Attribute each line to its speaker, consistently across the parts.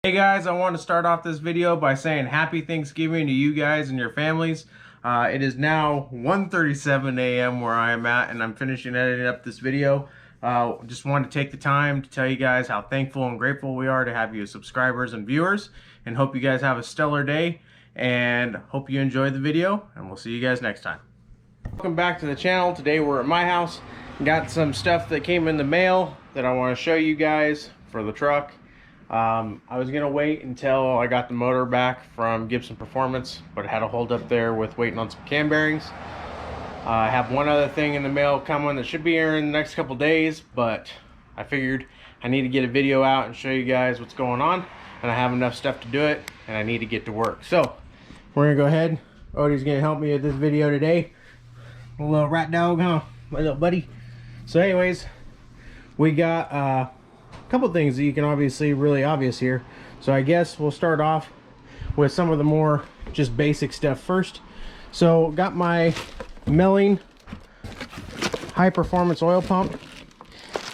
Speaker 1: Hey guys, I want to start off this video by saying happy Thanksgiving to you guys and your families. It is now 1:37 a.m. where I am at, and I'm finishing editing up this video. Just wanted to take the time to tell you guys how thankful and grateful we are to have you as subscribers and viewers, and hope you guys have a stellar day, and hope you enjoyed the video, and we'll see you guys next time. Welcome back to the channel. Today we're at my house. Got some stuff that came in the mail that I want to show you guys for the truck. I was gonna wait until I got the motor back from Gibson Performance, but I had a hold up there with waiting on some cam bearings. I have one other thing in the mail coming that should be here in the next couple days, but I figured I need to get a video out and show you guys what's going on, and I have enough stuff to do it, and I need to get to work. So we're gonna go ahead. Odie's gonna help me with this video today. A little rat dog, huh, my little buddy? So anyways, we got couple things that you can obviously really obvious here. So I guess we'll start off with some of the more just basic stuff first. So got my milling high performance oil pump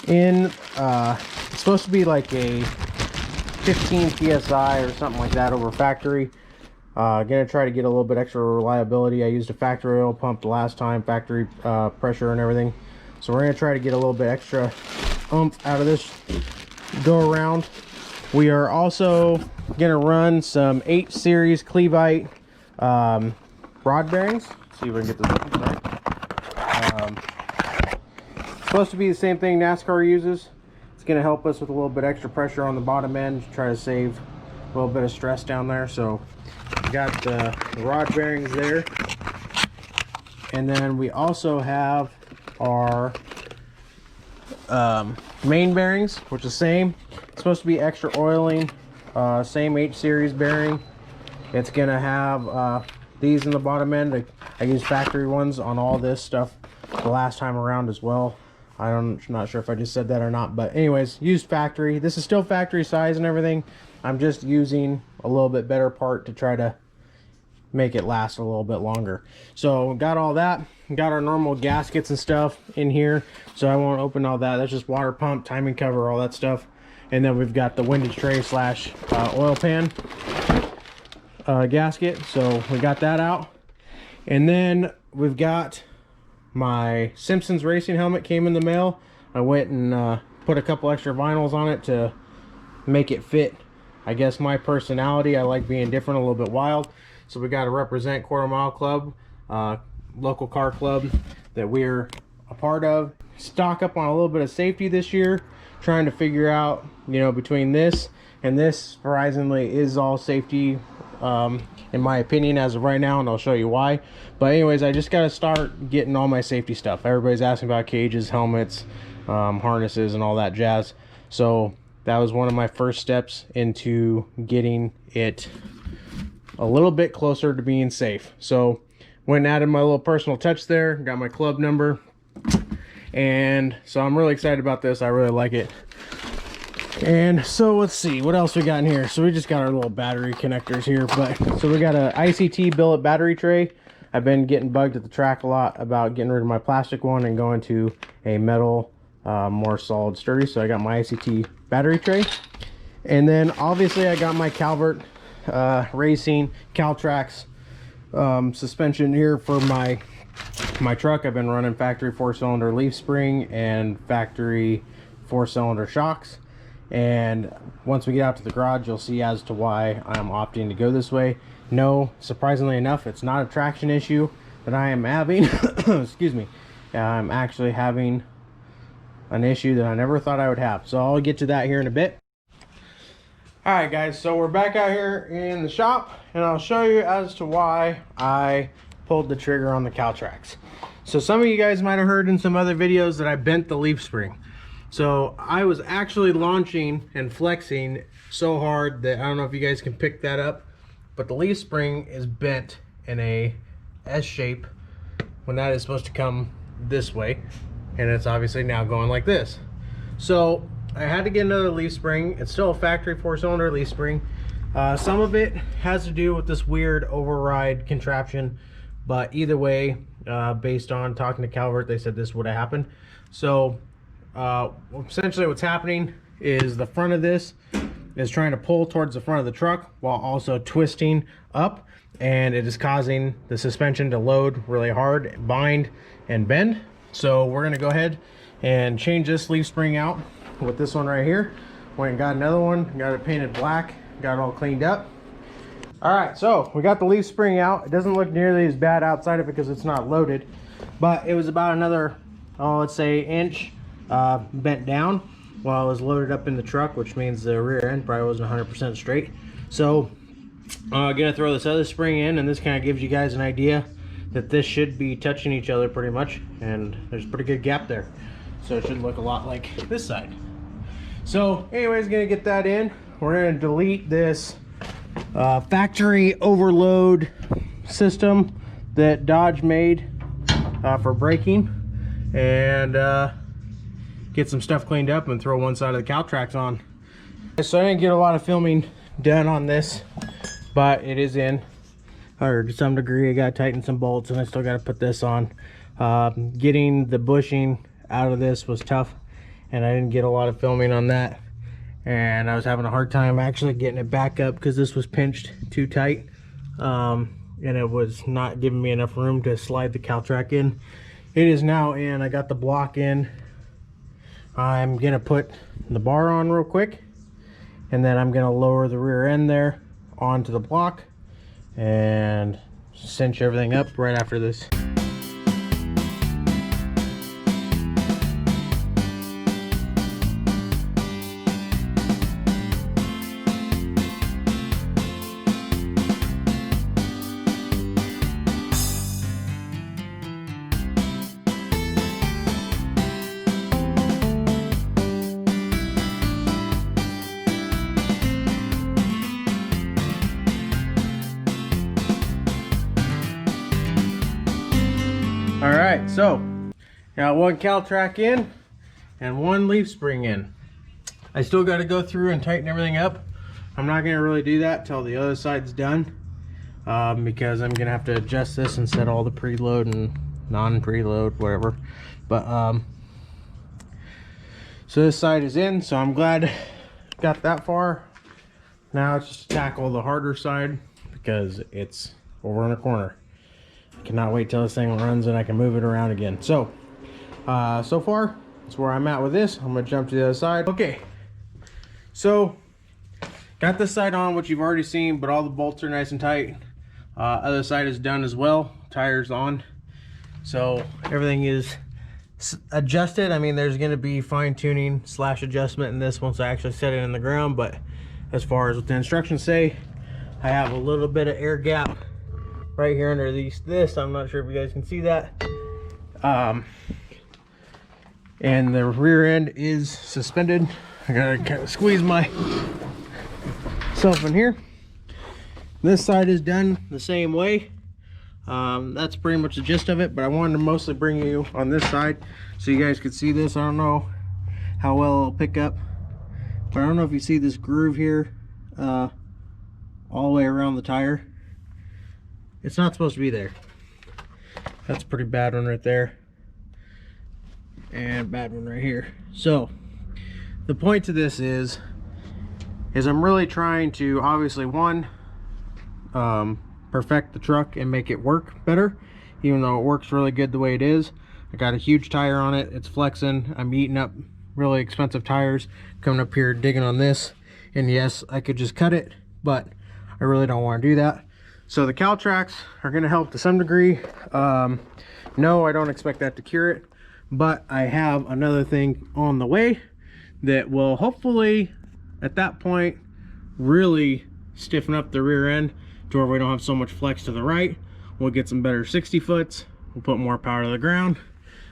Speaker 1: in. It's supposed to be like a 15 psi or something like that over factory. Gonna try to get a little bit extra reliability. I used a factory oil pump the last time, factory pressure and everything. So we're gonna try to get a little bit extra oomph out of this go around. We are also gonna run some 8 series Cleveite rod bearings. Let's see if we can get this open. Supposed to be the same thing NASCAR uses. It's gonna help us with a little bit extra pressure on the bottom end to try to save a little bit of stress down there. So we got the rod bearings there, and then we also have our main bearings, which is same. It's supposed to be extra oiling, same 8 series bearing. It's gonna have these in the bottom end. I used factory ones on all this stuff the last time around as well. I'm not sure if I just said that or not, but anyways, used factory. This is still factory size and everything. I'm just using a little bit better part to try to make it last a little bit longer. So got all that. Got our normal gaskets and stuff in here, so I won't open all that. That's just water pump, timing cover, all that stuff. And then we've got the windage tray slash oil pan gasket, so we got that out. And then we've got my Simpsons racing helmet came in the mail. I went and put a couple extra vinyls on it to make it fit, I guess, my personality. I like being different, a little bit wild. So we got to represent Quarter Mile Club, local car club that we're a part of. Stock up on a little bit of safety this year, trying to figure out, you know, between this and this, surprisingly is all safety in my opinion as of right now, and I'll show you why. But anyways, I just got to start getting all my safety stuff. Everybody's asking about cages, helmets, harnesses, and all that jazz. So that was one of my first steps into getting it a little bit closer to being safe. So went and added my little personal touch there, got my club number, and so I'm really excited about this. I really like it. And so let's see what else we got in here. So we just got our little battery connectors here, but so we got a ICT billet battery tray. I've been getting bugged at the track a lot about getting rid of my plastic one and going to a metal, more solid, sturdy. So I got my ICT battery tray, and then obviously I got my Calvert Racing Caltrax suspension here for my truck. I've been running factory 4-cylinder leaf spring and factory 4-cylinder shocks, and once we get out to the garage you'll see as to why I'm opting to go this way. No, surprisingly enough, it's not a traction issue that I am having. Excuse me. I'm actually having an issue that I never thought I would have, so I'll get to that here in a bit. Alright guys, so we're back out here in the shop, and I'll show you as to why I pulled the trigger on the Caltrax. So some of you guys might have heard in some other videos that I bent the leaf spring. So I was actually launching and flexing so hard that I don't know if you guys can pick that up, but the leaf spring is bent in a S shape when that is supposed to come this way, and it's obviously now going like this. So I had to get another leaf spring. It's still a factory 4-cylinder leaf spring. Some of it has to do with this weird override contraption, but either way, based on talking to Calvert, they said this would have happened. So essentially what's happening is the front of this is trying to pull towards the front of the truck while also twisting up, and it is causing the suspension to load really hard, bind, and bend. So we're gonna go ahead and change this leaf spring out with this one right here. Went and got another one, got it painted black, got it all cleaned up. All right, so we got the leaf spring out. It doesn't look nearly as bad outside of it because it's not loaded, but it was about another, let's say inch bent down while it was loaded up in the truck, which means the rear end probably wasn't 100% straight. So gonna throw this other spring in, and this kind of gives you guys an idea that this should be touching each other pretty much, and there's a pretty good gap there. So it should look a lot like this side. So anyways, gonna get that in. We're gonna delete this factory overload system that Dodge made for braking, and get some stuff cleaned up and throw one side of the Caltrax on. So I didn't get a lot of filming done on this, but it is in, or to some degree. I got to tighten some bolts, and I still got to put this on. Getting the bushing out of this was tough, and I didn't get a lot of filming on that, and I was having a hard time actually getting it back up because this was pinched too tight, and it was not giving me enough room to slide the Caltrac in. It is now in. I got the block in. I'm gonna put the bar on real quick, and then I'm gonna lower the rear end there onto the block and cinch everything up right after this. All right, so got one Caltrac in and one leaf spring in. I still got to go through and tighten everything up. I'm not going to really do that till the other side's done, because I'm going to have to adjust this and set all the preload and non-preload, whatever. But so this side is in, so I'm glad got that far. Now it's just to tackle the harder side because it's over in a corner. Cannot wait till this thing runs and I can move it around again. So so far that's where I'm at with this. I'm gonna jump to the other side. Okay, so got this side on, which you've already seen, but all the bolts are nice and tight. Other side is done as well. Tires on, so everything is adjusted. I mean, there's gonna be fine-tuning / adjustment in this once I actually set it in the ground, but as far as what the instructions say, I have a little bit of air gap right here under this. I'm not sure if you guys can see that. And the rear end is suspended. I gotta kind of squeeze myself in here. This side is done the same way. That's pretty much the gist of it, but I wanted to mostly bring you on this side so you guys could see this. I don't know how well it'll pick up, but I don't know if you see this groove here all the way around the tire. It's not supposed to be there. That's a pretty bad one right there, and bad one right here. So the point to this is I'm really trying to, obviously, one, perfect the truck and make it work better, even though it works really good the way it is. I got a huge tire on it. It's flexing. I'm eating up really expensive tires coming up here digging on this, and yes, I could just cut it, but I really don't want to do that. So the Caltracs are going to help to some degree. No, I don't expect that to cure it, but I have another thing on the way that will hopefully at that point really stiffen up the rear end to where we don't have so much flex to the right. We'll get some better 60 foots. We'll put more power to the ground,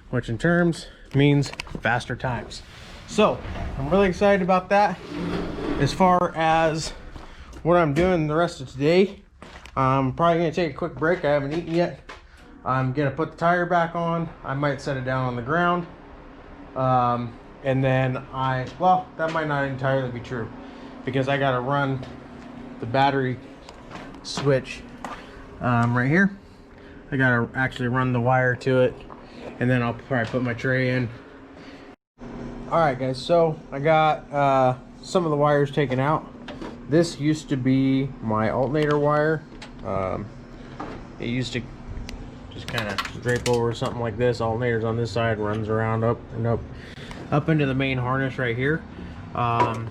Speaker 1: which in terms means faster times. So I'm really excited about that. As far as what I'm doing the rest of today, I'm probably gonna take a quick break. I haven't eaten yet. I'm gonna put the tire back on. I might set it down on the ground, and then well, that might not entirely be true, because I gotta run the battery switch right here. I gotta actually run the wire to it, and then I'll probably put my tray in. All right guys, so I got some of the wires taken out. This used to be my alternator wire. It used to just kind of drape over something like this. Alternator's on this side, runs around up and up into the main harness right here. I'm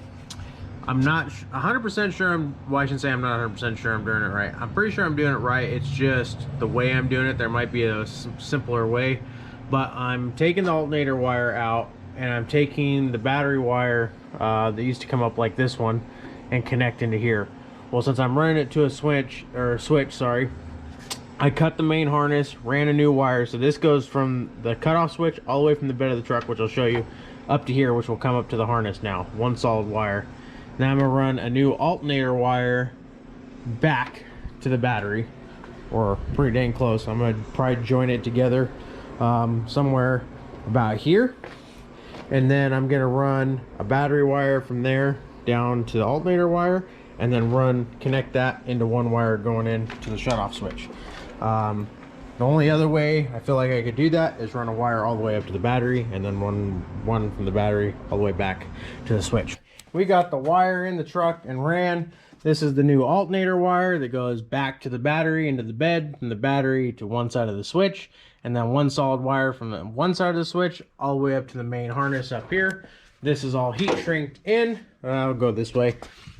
Speaker 1: not 100% sure well, I shouldn't say I'm not 100% sure I'm doing it right. I'm pretty sure I'm doing it right. It's just the way I'm doing it. There might be a simpler way, but I'm taking the alternator wire out and I'm taking the battery wire that used to come up like this one and connect into here. Well, since I'm running it to a switch, sorry, I cut the main harness, ran a new wire. So this goes from the cutoff switch all the way from the bed of the truck, which I'll show you, up to here, which will come up to the harness now. One solid wire. Now I'm gonna run a new alternator wire back to the battery, or pretty dang close. I'm gonna probably join it together somewhere about here. And then I'm gonna run a battery wire from there down to the alternator wire, and then connect that into one wire going into the shutoff switch. The only other way I feel like I could do that is run a wire all the way up to the battery, and then one from the battery all the way back to the switch. We got the wire in the truck and ran. This is the new alternator wire that goes back to the battery, into the bed, from the battery to one side of the switch, and then one solid wire from the one side of the switch all the way up to the main harness up here. This is all heat shrinked in. I'll go this way.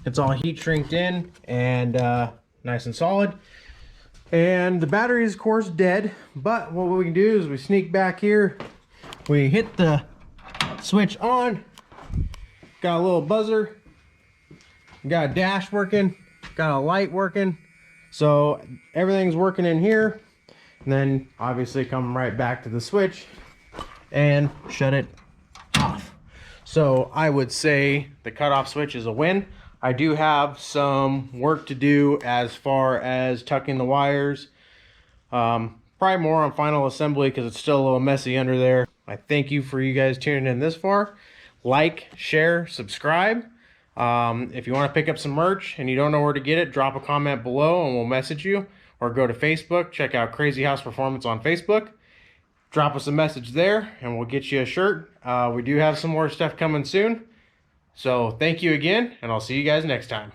Speaker 1: It's all heat shrinked in and nice and solid. And the battery is of course dead, but what we can do is we sneak back here, we hit the switch on, got a little buzzer, got a dash working, got a light working, so everything's working in here. And then obviously come right back to the switch and shut it off. So I would say the cutoff switch is a win. I do have some work to do as far as tucking the wires. Probably more on final assembly because it's still a little messy under there. I thank you for you guys tuning in this far. Like, share, subscribe. If you want to pick up some merch and you don't know where to get it, drop a comment below and we'll message you. Or go to Facebook, check out Crazy House Performance on Facebook. Drop us a message there and we'll get you a shirt. We do have some more stuff coming soon. So thank you again, and I'll see you guys next time.